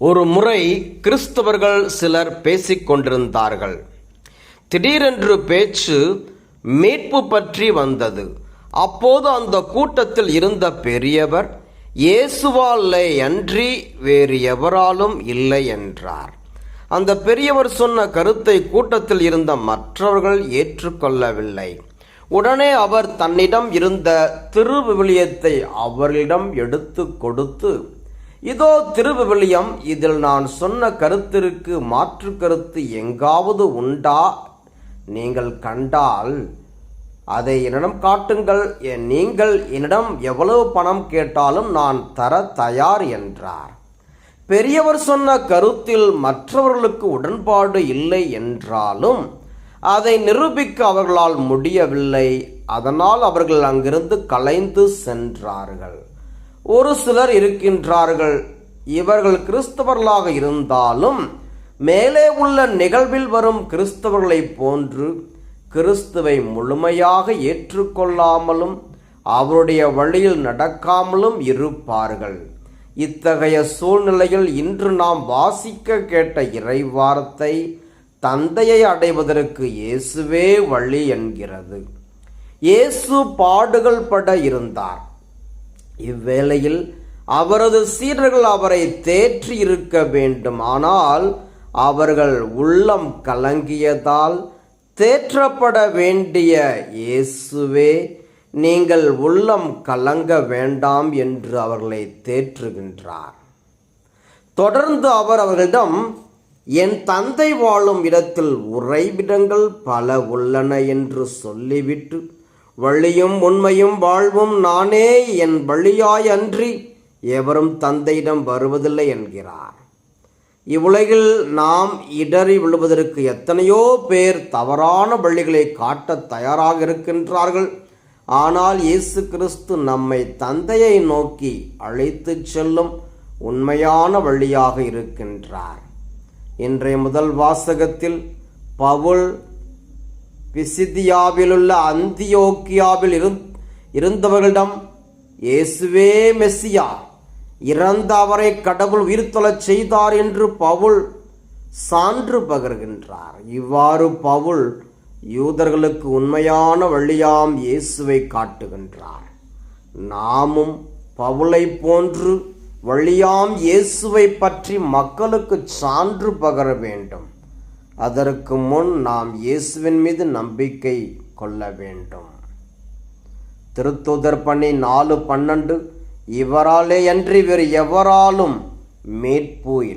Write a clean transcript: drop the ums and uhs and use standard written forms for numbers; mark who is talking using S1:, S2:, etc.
S1: ஒரு முறை கிறிஸ்தவர்கள் சிலர் பேசிக் கொண்டிருந்தார்கள். திடீரென்று பேச்சு மீட்பு பற்றி வந்தது. அப்போது அந்த கூட்டத்தில் இருந்த பெரியவர், இயேசுவாலே அன்றி வேறு எவராலும் இல்லை என்றார். அந்த பெரியவர் சொன்ன கருத்தை கூட்டத்தில் இருந்த மற்றவர்கள் ஏற்றுக்கொள்ளவில்லை. உடனே அவர் தன்னிடம் இருந்த திருவிவிலியத்தை அவர்களிடம் எடுத்து கொடுத்து, இதோ திருவிவிலியம், இதில் நான் சொன்ன கருத்திற்கு மாற்று கருத்து எங்காவது உண்டா? நீங்கள் கண்டால் அதை என்னிடம் காட்டுங்கள். நீங்கள் என்னிடம் எவ்வளவு பணம் கேட்டாலும் நான் தர தயார் என்றார். பெரியவர் சொன்ன கருத்தில் மற்றவர்களுக்கு உடன்பாடு இல்லை என்றாலும் அதை நிரூபிக்க அவர்களால் முடியவில்லை. அதனால் அவர்கள் அங்கிருந்து கலைந்து சென்றார்கள். ஒரு சிலர் இருக்கின்றார்கள், இவர்கள் கிறிஸ்தவர்களாக இருந்தாலும் மேலே உள்ள நிகழ்வில் வரும் கிறிஸ்தவர்களைப் போன்று கிறிஸ்துவை முழுமையாக ஏற்றுக்கொள்ளாமலும் அவருடைய வழியில் நடக்காமலும் இருப்பார்கள். இத்தகைய சூழ்நிலையில் இன்று நாம் வாசிக்க கேட்ட இறைவார்த்தை தந்தையை அடைவதற்கு இயேசுவே வழி என்கிறது. இயேசு பாடுகள் பட இருந்தார். இவ்வேளையில் அவரது சீடர்கள் அவரை தேற்றி இருக்க வேண்டும். ஆனால் அவர்கள் உள்ளம் கலங்கியதால் தேற்றப்பட வேண்டிய இயேசுவே, நீங்கள் உள்ளம் கலங்க வேண்டாம் என்று அவர்களை தேற்றுகின்றார். தொடர்ந்து அவர் அவர்களிடம், என் தந்தை வாழும் இடத்தில் உறைவிடங்கள் பல உள்ளன என்று சொல்லிவிட்டு, வழியும் உண்மையும் வாழ்வும் நானே, என் வழியாய் அன்றி எவரும் தந்தையிடம் வருவதில்லை என்கிறார். இவ்வுலகில் நாம் இடறி விழுவதற்கு எத்தனையோ பேர் தவறான வழிகளை காட்ட தயாராக இருக்கின்றார்கள். ஆனால் இயேசு கிறிஸ்து நம்மை தந்தையை நோக்கி அழைத்து செல்லும் உண்மையான வழியாக இருக்கின்றார். இன்றைய முதல் வாசகத்தில் பவுல் பிசிதியாவிலுள்ள அந்தியோக்கியாவில் இருந்தவர்களிடம், இயேசுவே மெசியா, இறந்த அவரை கடவுள் உயிர்த்தெழச் செய்தார் என்று பவுல் சான்று பகர்கின்றார். இவ்வாறு பவுல் யூதர்களுக்கு உண்மையான வழியாம் இயேசுவை காட்டுகின்றார். நாமும் பவுலை போன்று வழியாம் இயேசுவை பற்றி மக்களுக்கு சான்று பகர வேண்டும். அதற்கு முன் நாம் இயேசுவின் மீது நம்பிக்கை கொள்ள வேண்டும். திருத்தூதர் பணி 4:12, இவராலே அன்றி வேறு எவராலும் மீட்பு